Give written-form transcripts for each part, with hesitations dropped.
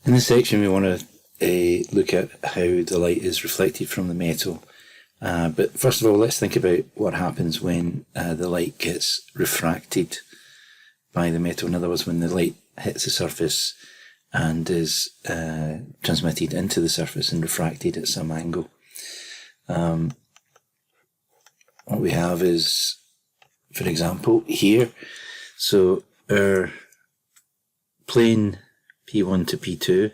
In this section we want to look at how the light is reflected from the metal. But first of all, let's think about what happens when the light gets refracted by the metal. In other words, when the light hits the surface and is transmitted into the surface and refracted at some angle. What we have is, for example, here, so our plane P1 to P2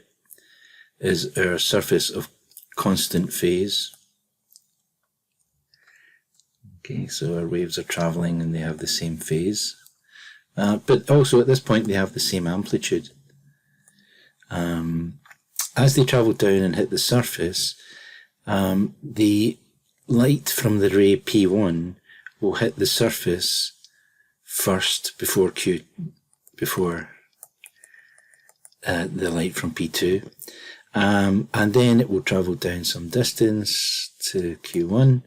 is our surface of constant phase. Okay, so our waves are travelling and they have the same phase. But also at this point they have the same amplitude. As they travel down and hit the surface, the light from the ray P1 will hit the surface first before the light from P2, and then it will travel down some distance to Q1,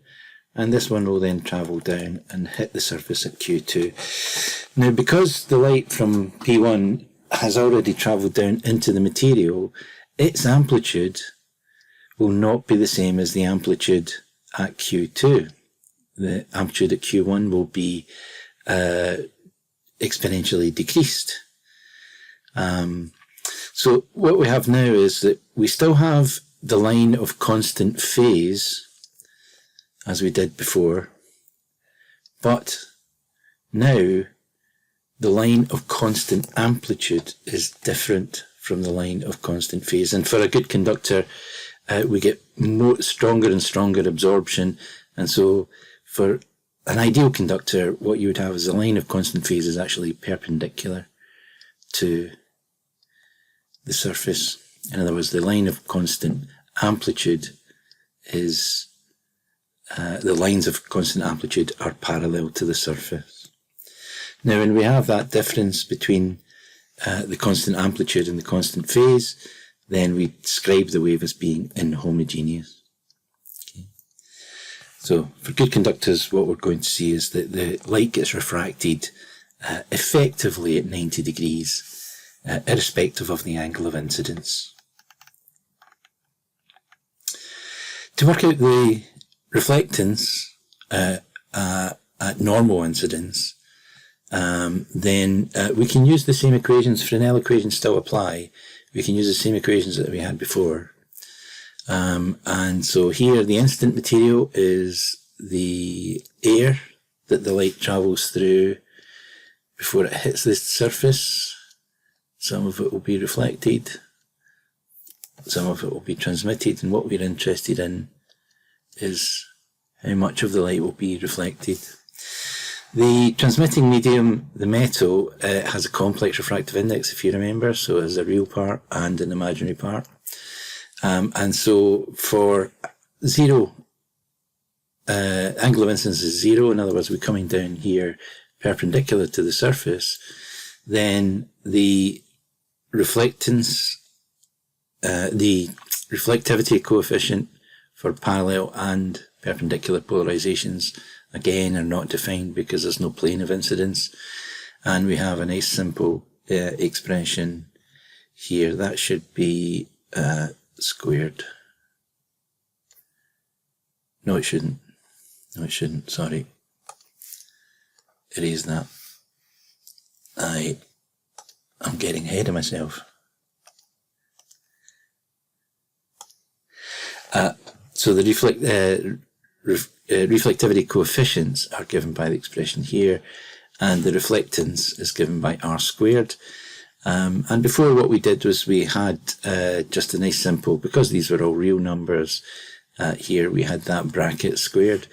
and this one will then travel down and hit the surface at Q2. Now, because the light from P1 has already travelled down into the material, its amplitude will not be the same as the amplitude at Q2. The amplitude at Q1 will be exponentially decreased. So what we have now is that we still have the line of constant phase as we did before, but now the line of constant amplitude is different from the line of constant phase. And for a good conductor, we get stronger and stronger absorption. And so for an ideal conductor, what you would have is the line of constant phase is actually perpendicular to the surface. In other words, the line of constant amplitude is, the lines of constant amplitude are parallel to the surface. Now, when we have that difference between the constant amplitude and the constant phase, then we describe the wave as being inhomogeneous. Okay. So, for good conductors, what we're going to see is that the light gets refracted effectively at 90 degrees, irrespective of the angle of incidence. To work out the reflectance at normal incidence, then we can use the same equations. Fresnel equations still apply. We can use the same equations that we had before. And so here the incident material is the air that the light travels through before it hits the surface. Some of it will be reflected, some of it will be transmitted, and what we're interested in is how much of the light will be reflected. The transmitting medium, the metal, has a complex refractive index, if you remember, so it has a real part and an imaginary part. And so for zero, angle of incidence is zero, in other words, we're coming down here perpendicular to the surface, then the reflectance, the reflectivity coefficient for parallel and perpendicular polarizations again are not defined because there's no plane of incidence, and we have a nice simple expression here that should be squared. No, it shouldn't. No, it shouldn't. Sorry. Erase that. I'm getting ahead of myself. So the reflectivity coefficients are given by the expression here, and the reflectance is given by r squared. And before, what we did was we had just a nice simple, because these were all real numbers, here we had that bracket squared.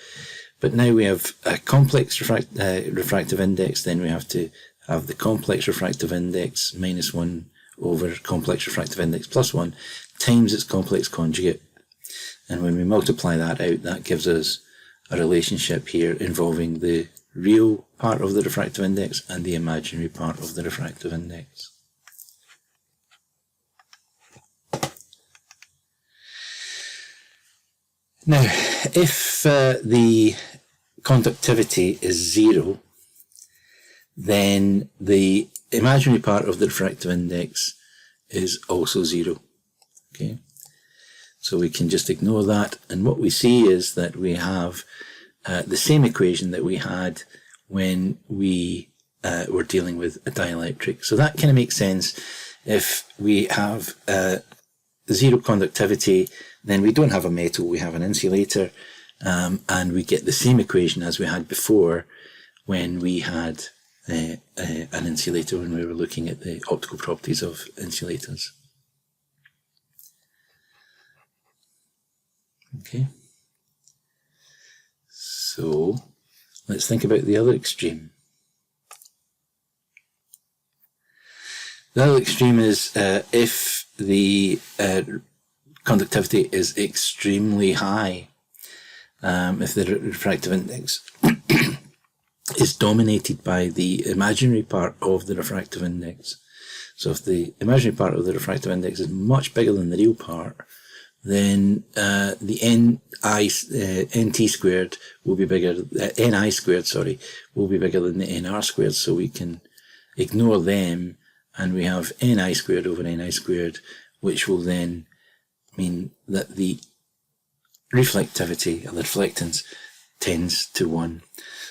But now we have a complex refractive index, then we have to have the complex refractive index minus 1 over complex refractive index plus 1 times its complex conjugate. And when we multiply that out, that gives us a relationship here involving the real part of the refractive index and the imaginary part of the refractive index. Now, if the conductivity is 0, then the imaginary part of the refractive index is also 0. Okay, so we can just ignore that, and what we see is that we have the same equation that we had when we were dealing with a dielectric. So that kind of makes sense. If we have zero conductivity, then we don't have a metal, we have an insulator, and we get the same equation as we had before when we had an insulator, when we were looking at the optical properties of insulators. Okay, so let's think about the other extreme. The other extreme is if the conductivity is extremely high, if the refractive index is dominated by the imaginary part of the refractive index. So if the imaginary part of the refractive index is much bigger than the real part, then the NT squared will be bigger, Ni squared, sorry, will be bigger than the Nr squared, so we can ignore them, and we have Ni squared over Ni squared, which will then mean that the reflectivity, or the reflectance, tends to 1.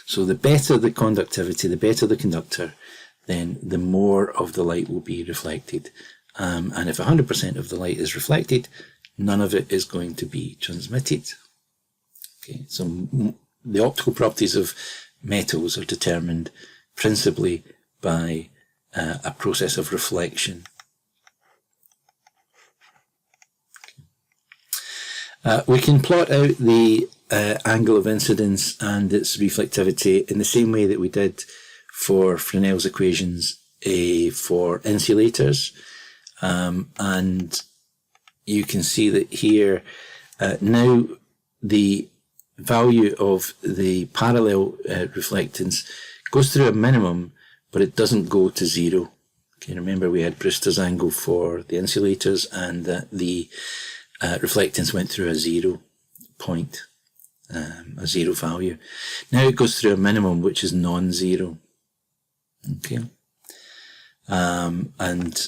So the better the conductivity, the better the conductor, then the more of the light will be reflected. And if 100% of the light is reflected, none of it is going to be transmitted. Okay, so the optical properties of metals are determined principally by a process of reflection. We can plot out the angle of incidence and its reflectivity in the same way that we did for Fresnel's equations for insulators. And you can see that here now the value of the parallel reflectance goes through a minimum, but it doesn't go to 0. Okay, remember we had Brewster's angle for the insulators, and the reflectance went through a 0 point, a 0 value. Now it goes through a minimum which is non-zero. Okay, and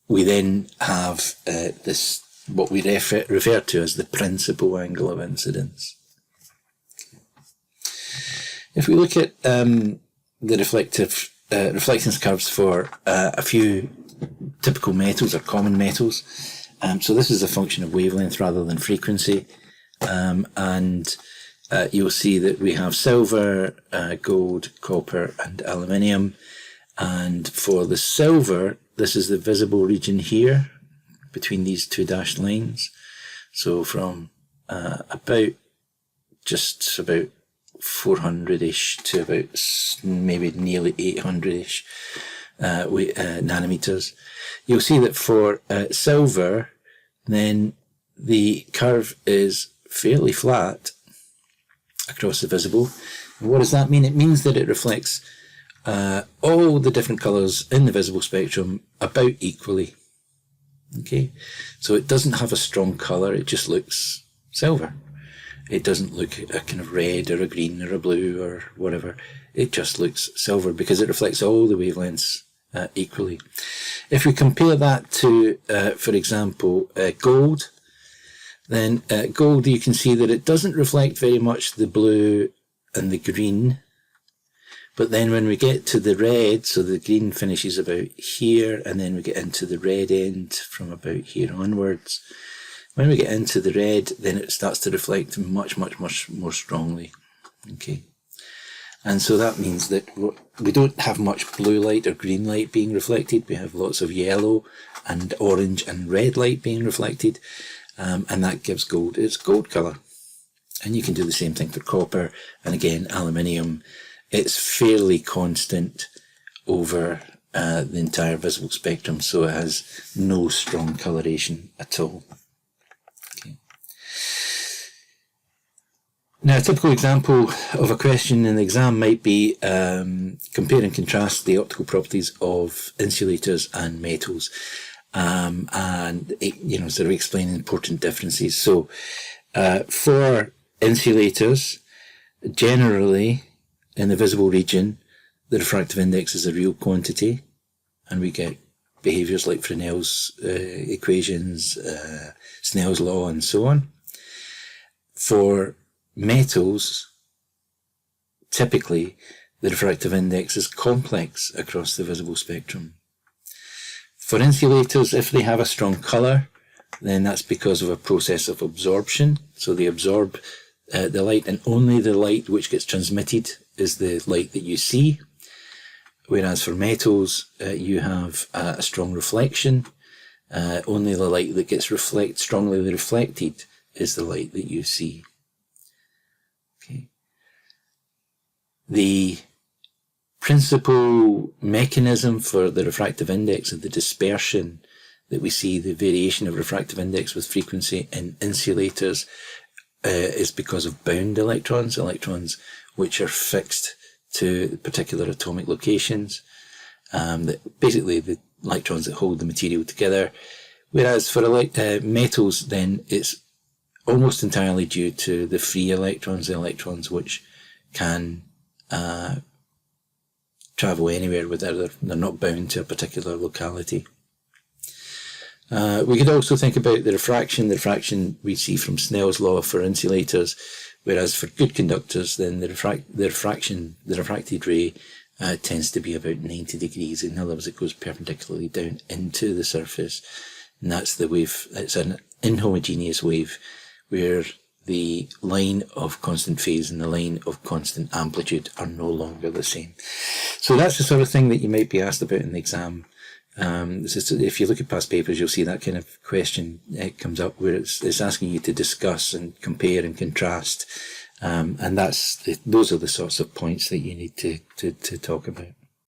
we then have this, what we refer to as the principal angle of incidence. If we look at the reflectance curves for a few typical metals or common metals, so this is a function of wavelength rather than frequency, and you'll see that we have silver, gold, copper and aluminium, and for the silver, this is the visible region here between these two dashed lines. So from just about 400-ish to about maybe nearly 800-ish nanometers. You'll see that for silver, then the curve is fairly flat across the visible. And what does that mean? It means that it reflects all the different colours in the visible spectrum about equally. Okay, so it doesn't have a strong colour, it just looks silver. It doesn't look a kind of red or a green or a blue or whatever. It just looks silver because it reflects all the wavelengths equally. If we compare that to, for example, gold, then gold, you can see that it doesn't reflect very much the blue and the green. But then when we get to the red, so the green finishes about here, and then we get into the red end from about here onwards. When we get into the red, then it starts to reflect much more strongly. Okay, and so that means that we don't have much blue light or green light being reflected. We have lots of yellow and orange and red light being reflected, and that gives gold its gold colour. And you can do the same thing for copper, and again aluminium. It's fairly constant over the entire visible spectrum, so it has no strong coloration at all. Okay. Now, a typical example of a question in the exam might be compare and contrast the optical properties of insulators and metals, and sort of explain important differences. So, for insulators, generally, in the visible region, the refractive index is a real quantity. and we get behaviours like Fresnel's equations, Snell's law, and so on. For metals, typically, the refractive index is complex across the visible spectrum. For insulators, if they have a strong colour, then that's because of a process of absorption. So they absorb the light, and only the light which gets transmitted is the light that you see. Whereas for metals, you have a strong reflection. Only the light that gets strongly reflected is the light that you see. Okay. The principal mechanism for the refractive index of the dispersion that we see, the variation of refractive index with frequency in insulators, is because of bound electrons which are fixed to particular atomic locations. Basically the electrons that hold the material together. Whereas for metals, then it's almost entirely due to the free electrons, the electrons which can travel anywhere they're not bound to a particular locality. We could also think about the refraction. The refraction we see from Snell's law for insulators, whereas for good conductors, then the refracted ray tends to be about 90 degrees. In other words, it goes perpendicularly down into the surface, and that's the wave. It's an inhomogeneous wave where the line of constant phase and the line of constant amplitude are no longer the same. So that's the sort of thing that you might be asked about in the exam. If you look at past papers, you'll see that kind of question comes up where it's asking you to discuss and compare and contrast, and those are the sorts of points that you need to talk about.